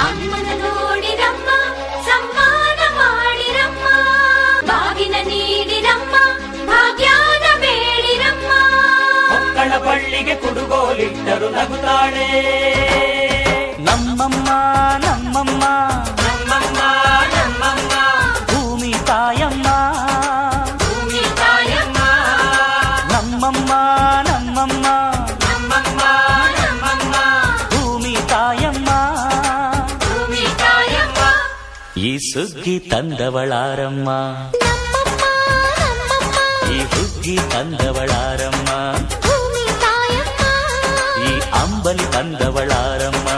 ಅಮ್ಮನ ನೋಡಿರಮ್ಮ ಸಮ್ಮಾನ ಮಾಡಿರಮ್ಮ ಬಾಗಿನ ನೀಡಿರಮ್ಮ ಭಾಗ್ಯಾನ ಬೇಡಿರಮ್ಮ ಮಕ್ಕಳ ಬಳ್ಳಿಗೆ ಕುಡುಗೋಲಿಟ್ಟರು ನಗುತ್ತಾಳೆ ನಮ್ಮಮ್ಮ ನಮ್ಮಮ್ಮ ನಮ್ಮಮ್ಮ ನಮ್ಮಮ್ಮ ಭೂಮಿ ತಾಯಮ್ಮ ಭೂಮಿ ತಾಯಮ್ಮ ನಮ್ಮಮ್ಮ ನಮ್ಮಮ್ಮ ನಮ್ಮಮ್ಮ ನಮ್ಮಮ್ಮ ಭೂಮಿ ತಾಯಮ್ಮ ಭೂಮಿ ತಾಯಮ್ಮ ಈ ಸುಗ್ಗಿ ತಂದವಳಾರಮ್ಮ ಈ ಹುಗ್ಗಿ ತಂದವಳಾರಮ್ಮ ಭೂಮಿ ತಾಯಮ್ಮ ಈ ಅಂಬಲಿ ತಂದವಳಾರಮ್ಮ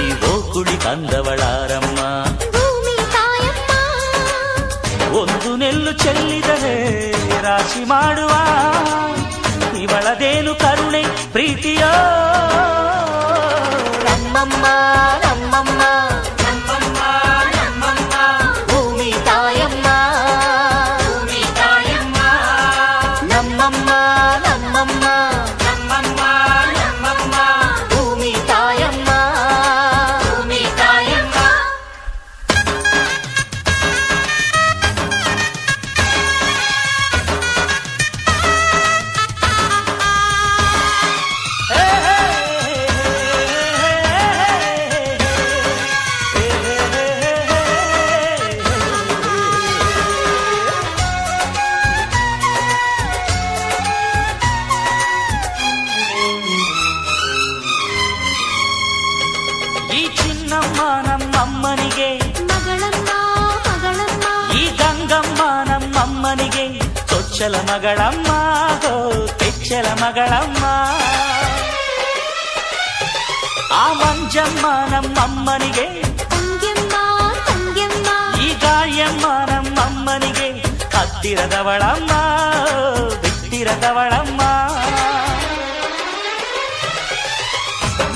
ಈ ಓಕುಳಿ ತಂದವಳಾರಮ್ಮ ಭೂಮಿ ತಾಯಮ್ಮ ಒಂದು ನೆಲ್ಲು ಚೆಲ್ಲಿದರೆ ರಾಶಿ ಮಾಡುವ ಇವಳದೇನು ಕರುಣೆ ಪ್ರೀತಿಯೋ ನಮ್ಮಮ್ಮ ನಮ್ಮಮ್ಮ ನಮ್ಮಮ್ಮ ನಮ್ಮಮ್ಮ ಭೂಮಿ ತಾಯಮ್ಮ ಭೂಮಿ ತಾಯಮ್ಮ ನಮ್ಮಮ್ಮ ನಮ್ಮಮ್ಮ ನಮ್ಮಮ್ಮ ನಮ್ಮಮ್ಮ ಭೂಮಿ ತಾಯಮ್ಮ ಭೂಮಿ ತಾಯಮ್ಮ ಈ ಚಿನ್ನಮ್ಮ ನಮ್ಮಮ್ಮನಿಗೆ ಮಗಳಮ್ಮ ಮಗಳಮ್ಮ ಈ ಗಂಗಮ್ಮ ನಮ್ಮಮ್ಮನಿಗೆ ಚೊಚ್ಚಲ ಮಗಳಮ್ಮ ಹೋ ಕೆಚ್ಚಲ ಮಗಳಮ್ಮ ಆ ಮಂಜಮ್ಮ ನಮ್ಮಮ್ಮನಿಗೆ ತಂಗ್ಯಮ್ಮ ತಂಗ್ಯಮ್ಮ ಈ ಗಾಯಮ್ಮ ನಮ್ಮಮ್ಮನಿಗೆ ಹತ್ತಿರದವಳಮ್ಮ ಬಿಟ್ಟಿರದವಳಮ್ಮ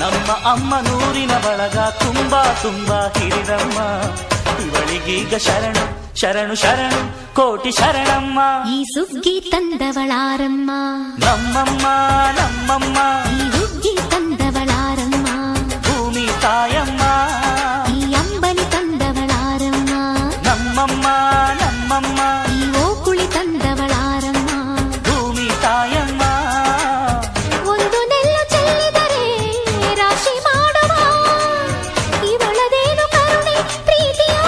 ನಮ್ಮ ಅಮ್ಮ ನೂರಿನ ಬಳಗ ತುಂಬಾ ತುಂಬಾ ಹಿರಿದಮ್ಮ ಇವಳಿಗೀಗ ಶರಣು ಶರಣು ಶರಣು ಕೋಟಿ ಶರಣಮ್ಮ ಈ ಸುಗ್ಗಿ ತಂದವಳಾರಮ್ಮ ನಮ್ಮಮ್ಮ ನಮ್ಮಮ್ಮ ಈ ಹುಗ್ಗಿ ತಂದವಳಾರಮ್ಮ ಭೂಮಿ ತಾಯಮ್ಮ ಈ ಅಂಬಲಿ ತಂದವಳಾರಮ್ಮ ನಮ್ಮಮ್ಮ ನಮ್ಮಮ್ಮ ಈ ಓಕುಳಿ ತಂದವಳಾರಮ್ಮ ಭೂಮಿ ತಾಯಮ್ಮ ಒಂದು ನೆಲ್ಲು ಚೆಲ್ಲಿದರೆ ರಾಶಿ ಮಾಡುವ ಇವಳದೇನು ಕರುಣೆ ಪ್ರೀತಿಯೋ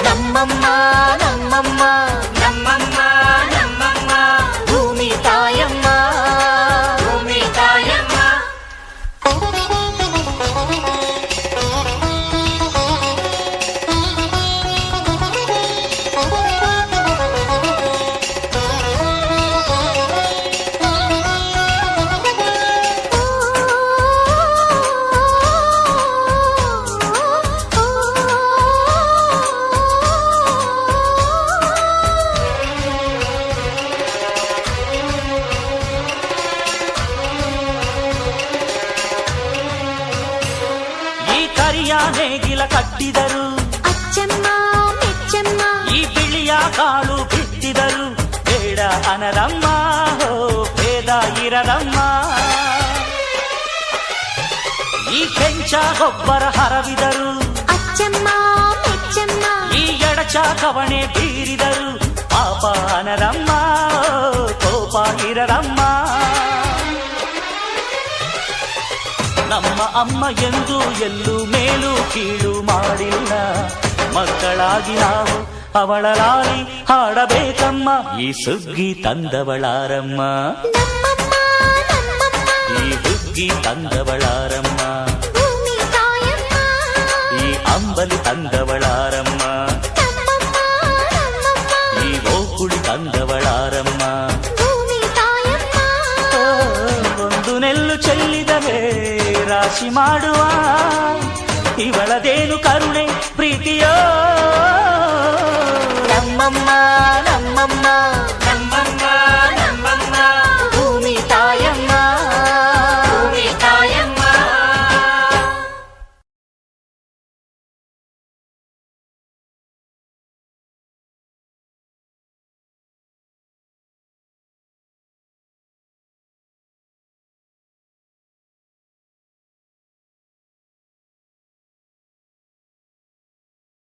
ನಮ್ಮಮ್ಮ ನಮ್ಮಮ್ಮ ನಮ್ಮಮ್ಮ ನಮ್ಮಮ್ಮ ಭೂಮಿ ತಾಯಮ್ಮ ಭೂಮಿ ತಾಯಮ್ಮ ಈ ಕರಿಯ ನೇಗಿಲ ಕಟ್ಟಿದರು ಅಚ್ಚಮ್ಮ ಮೆಚ್ಚಮ್ಮ ಈ ಬಿಳಿಯ ಕಾಳು ಬಿತ್ತಿದರು ಬೇಡ ಅನರಮ್ಮ ಹೋ ಭೇದ ಇರದಮ್ಮ ಈ ಕೆಂಚ ಗೊಬ್ಬರ ಹರವಿದರು ಅಚ್ಚಮ್ಮ ಮೆಚ್ಚಮ್ಮ ಈ ಎಡಚ ಕವಣೆ ಬೀರಿದರು ಪಾಪ ಅನರಮ್ಮ ಕೋಪ ಇರದಮ್ಮ ನಮ್ಮ ಅಮ್ಮ ಎಂದು ಎಲ್ಲೂ ಮೇಲೂ ಕೀಳು ಮಾಡಿಲ್ಲ ಮಕ್ಕಳಾಗಿ ನಾವು ಅವಳ ಲಾಲಿ ಹಾಡಬೇಕಮ್ಮ ಈ ಸುಗ್ಗಿ ತಂದವಳಾರಮ್ಮ ನಮ್ಮಮ್ಮ ನಮ್ಮಮ್ಮ ಈ ಹುಗ್ಗಿ ತಂದವಳಾರಮ್ಮ ಭೂಮಿ ತಾಯಮ್ಮ ಈ ಅಂಬಲಿ ತಂದವಳಾರಮ್ಮ ನಮ್ಮಮ್ಮ ನಮ್ಮಮ್ಮ ಈ ಓಕುಳಿ ತಂದವಳಾರಮ್ಮ ಭೂಮಿ ತಾಯಮ್ಮ ಓ, ಒಂದು ನೆಲ್ಲು ಚೆಲ್ಲಿದರೆ ರಾಶಿ ಮಾಡುವ ಇವಳದೇನು ಕರುಣೆ ಪ್ರೀತಿಯೋ ನಮ್ಮಮ್ಮ ನಮ್ಮಮ್ಮ